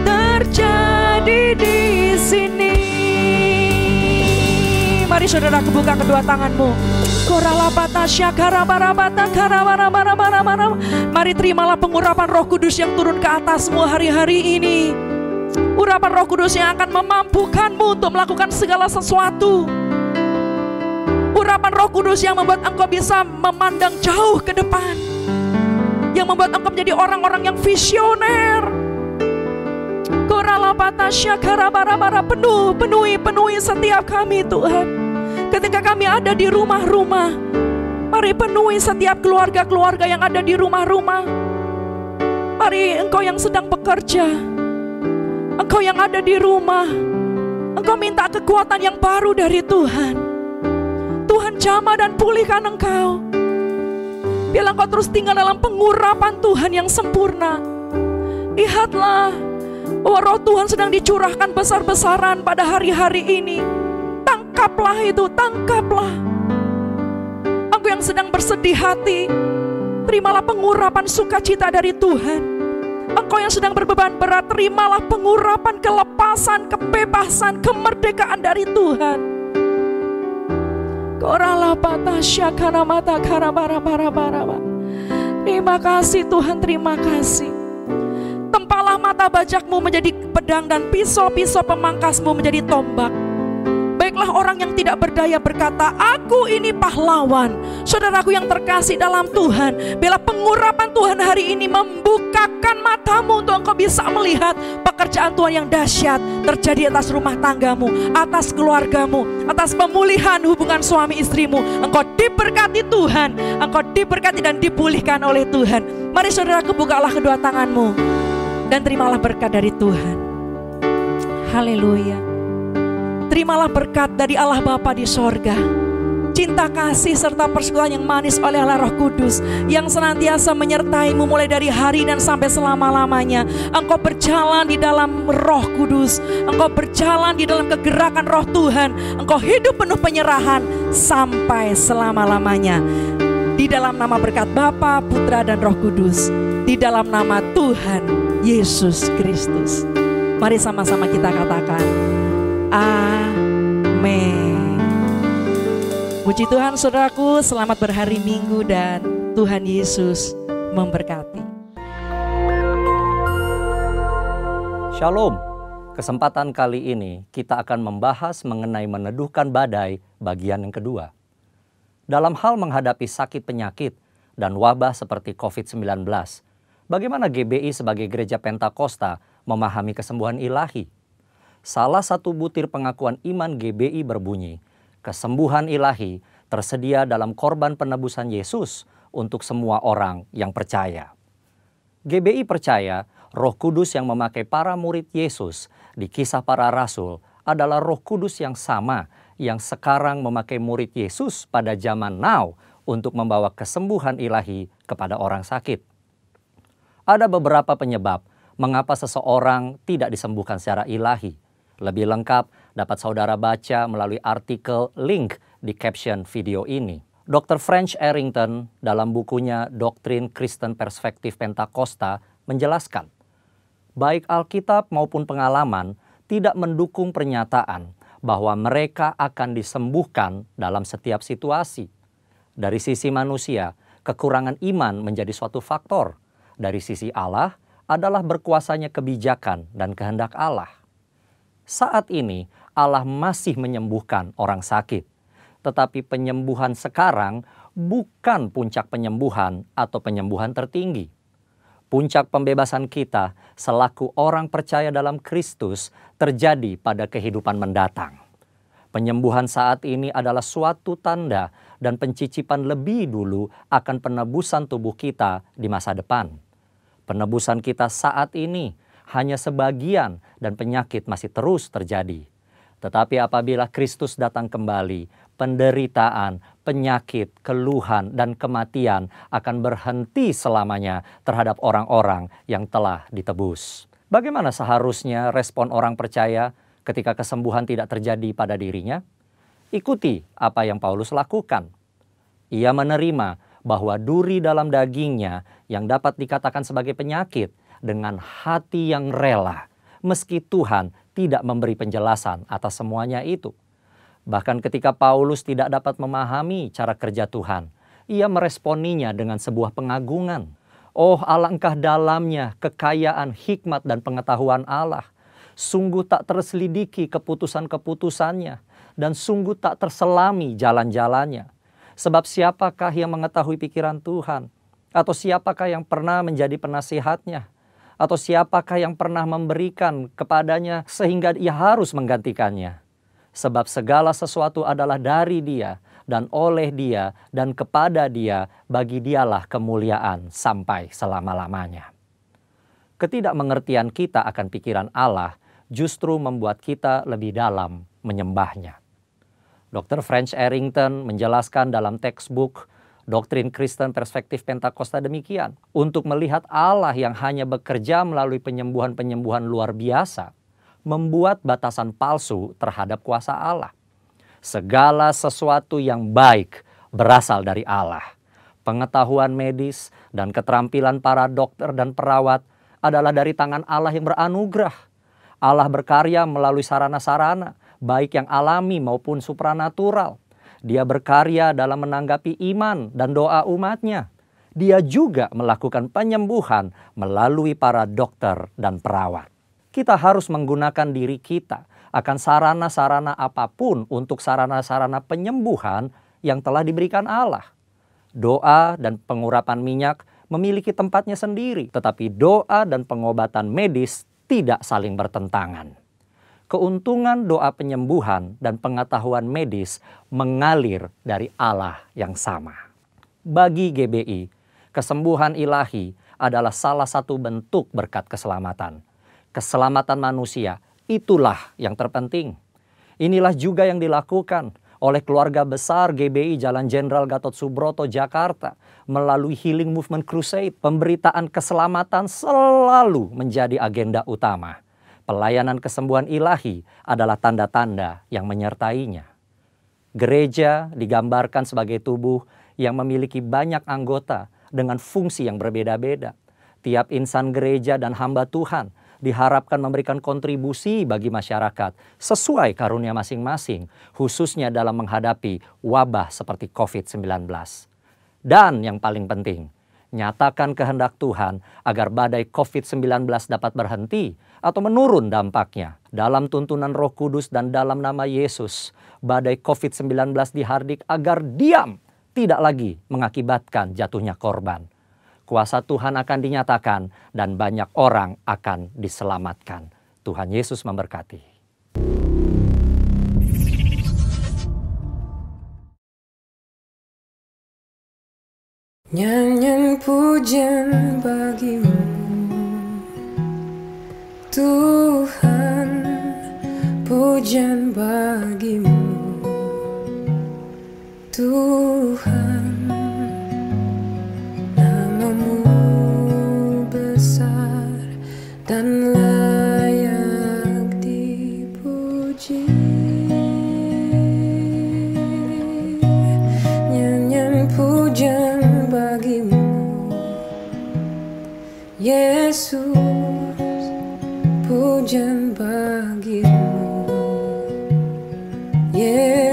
terjadi di sini. Mari saudara buka kedua tanganmu. Mari terimalah pengurapan Roh Kudus yang turun ke atasmu hari-hari ini. Urapan Roh Kudus yang akan memampukanmu untuk melakukan segala sesuatu. Urapan Roh Kudus yang membuat engkau bisa memandang jauh ke depan, yang membuat engkau menjadi orang-orang yang visioner. Penuhi setiap kami Tuhan. Ketika kami ada di rumah-rumah, mari penuhi setiap keluarga-keluarga yang ada di rumah-rumah. Mari engkau yang sedang bekerja, engkau yang ada di rumah, engkau minta kekuatan yang baru dari Tuhan. Tuhan jamah dan pulihkan engkau. Biarlah engkau terus tinggal dalam pengurapan Tuhan yang sempurna. Lihatlah bahwa roh Tuhan sedang dicurahkan besar-besaran pada hari-hari ini. Tangkaplah itu, tangkaplah. Engkau yang sedang bersedih hati, terimalah pengurapan sukacita dari Tuhan. Engkau yang sedang berbeban berat, terimalah pengurapan kelepasan, kebebasan, kemerdekaan dari Tuhan. Terima kasih Tuhan, terima kasih. Tempalah mata bajakmu menjadi pedang dan pisau-pisau pemangkasmu menjadi tombak. Baiklah orang yang tidak berdaya berkata, aku ini pahlawan. Saudaraku yang terkasih dalam Tuhan, bila pengurapan Tuhan hari ini membukakan matamu untuk engkau bisa melihat pekerjaan Tuhan yang dahsyat terjadi atas rumah tanggamu, atas keluargamu, atas pemulihan hubungan suami istrimu. Engkau diberkati Tuhan, engkau diberkati dan dipulihkan oleh Tuhan. Mari saudaraku, bukalah kedua tanganmu dan terimalah berkat dari Tuhan. Haleluya. Terimalah berkat dari Allah Bapa di sorga, cinta kasih serta persekutuan yang manis oleh Allah Roh Kudus yang senantiasa menyertaimu mulai dari hari dan sampai selama-lamanya. Engkau berjalan di dalam Roh Kudus, engkau berjalan di dalam kegerakan Roh Tuhan, engkau hidup penuh penyerahan sampai selama-lamanya. Di dalam nama berkat Bapa, Putra dan Roh Kudus, di dalam nama Tuhan Yesus Kristus. Mari sama-sama kita katakan amin. Puji Tuhan saudaraku, selamat berhari Minggu dan Tuhan Yesus memberkati. Shalom. Kesempatan kali ini kita akan membahas mengenai meneduhkan badai bagian yang kedua. Dalam hal menghadapi sakit penyakit dan wabah seperti COVID-19, bagaimana GBI sebagai Gereja Pentakosta memahami kesembuhan ilahi? Salah satu butir pengakuan iman GBI berbunyi, kesembuhan ilahi tersedia dalam korban penebusan Yesus untuk semua orang yang percaya. GBI percaya Roh Kudus yang memakai para murid Yesus di Kisah Para Rasul adalah Roh Kudus yang sama yang sekarang memakai murid Yesus pada zaman now untuk membawa kesembuhan ilahi kepada orang sakit. Ada beberapa penyebab mengapa seseorang tidak disembuhkan secara ilahi. Lebih lengkap dapat saudara baca melalui artikel link di caption video ini. Dr. French Arrington dalam bukunya Doktrin Kristen Perspektif Pentakosta menjelaskan, baik Alkitab maupun pengalaman tidak mendukung pernyataan bahwa mereka akan disembuhkan dalam setiap situasi. Dari sisi manusia, kekurangan iman menjadi suatu faktor. Dari sisi Allah adalah berkuasanya kebijakan dan kehendak Allah. Saat ini Allah masih menyembuhkan orang sakit. Tetapi penyembuhan sekarang bukan puncak penyembuhan atau penyembuhan tertinggi. Puncak pembebasan kita selaku orang percaya dalam Kristus terjadi pada kehidupan mendatang. Penyembuhan saat ini adalah suatu tanda dan pencicipan lebih dulu akan penebusan tubuh kita di masa depan. Penebusan kita saat ini hanya sebagian dan penyakit masih terus terjadi. Tetapi apabila Kristus datang kembali, penderitaan, penyakit, keluhan, dan kematian akan berhenti selamanya terhadap orang-orang yang telah ditebus. Bagaimana seharusnya respon orang percaya ketika kesembuhan tidak terjadi pada dirinya? Ikuti apa yang Paulus lakukan. Ia menerima bahwa duri dalam dagingnya yang dapat dikatakan sebagai penyakit dengan hati yang rela, meski Tuhan tidak memberi penjelasan atas semuanya itu. Bahkan ketika Paulus tidak dapat memahami cara kerja Tuhan, ia meresponinya dengan sebuah pengagungan. Oh, alangkah dalamnya kekayaan hikmat dan pengetahuan Allah. Sungguh tak terselidiki keputusan-keputusannya, dan sungguh tak terselami jalan-jalannya. Sebab siapakah yang mengetahui pikiran Tuhan? Atau siapakah yang pernah menjadi penasihatnya? Atau siapakah yang pernah memberikan kepadanya sehingga ia harus menggantikannya? Sebab segala sesuatu adalah dari Dia, dan oleh Dia, dan kepada Dia, bagi Dialah kemuliaan sampai selama-lamanya. Ketidakmengertian kita akan pikiran Allah justru membuat kita lebih dalam menyembahnya. Dr. French Arrington menjelaskan dalam textbook Doktrin Kristen Perspektif Pentakosta demikian. Untuk melihat Allah yang hanya bekerja melalui penyembuhan-penyembuhan luar biasa, membuat batasan palsu terhadap kuasa Allah. Segala sesuatu yang baik berasal dari Allah. Pengetahuan medis dan keterampilan para dokter dan perawat adalah dari tangan Allah yang beranugerah. Allah berkarya melalui sarana-sarana, baik yang alami maupun supranatural. Dia berkarya dalam menanggapi iman dan doa umatnya. Dia juga melakukan penyembuhan melalui para dokter dan perawat. Kita harus menggunakan diri kita akan sarana-sarana apapun untuk sarana-sarana penyembuhan yang telah diberikan Allah. Doa dan pengurapan minyak memiliki tempatnya sendiri, tetapi doa dan pengobatan medis tidak saling bertentangan. Keuntungan doa penyembuhan dan pengetahuan medis mengalir dari Allah yang sama. Bagi GBI, kesembuhan ilahi adalah salah satu bentuk berkat keselamatan. Keselamatan manusia, itulah yang terpenting. Inilah juga yang dilakukan oleh keluarga besar GBI Jalan Jenderal Gatot Subroto, Jakarta, melalui Healing Movement Crusade. Pemberitaan keselamatan selalu menjadi agenda utama. Pelayanan kesembuhan ilahi adalah tanda-tanda yang menyertainya. Gereja digambarkan sebagai tubuh yang memiliki banyak anggota dengan fungsi yang berbeda-beda. Tiap insan gereja dan hamba Tuhan diharapkan memberikan kontribusi bagi masyarakat sesuai karunia masing-masing, khususnya dalam menghadapi wabah seperti COVID-19. Dan yang paling penting, nyatakan kehendak Tuhan agar badai COVID-19 dapat berhenti atau menurun dampaknya. Dalam tuntunan Roh Kudus dan dalam nama Yesus, badai COVID-19 dihardik agar diam, tidak lagi mengakibatkan jatuhnya korban. Kuasa Tuhan akan dinyatakan dan banyak orang akan diselamatkan. Tuhan Yesus memberkati. Nyanyian pujian bagimu, Tuhan, pujian bagimu, Tuhan. Namamu besar dan layak dipuji. Nyanyian pujian bagimu, Yesus, pujian bagimu, Yesus.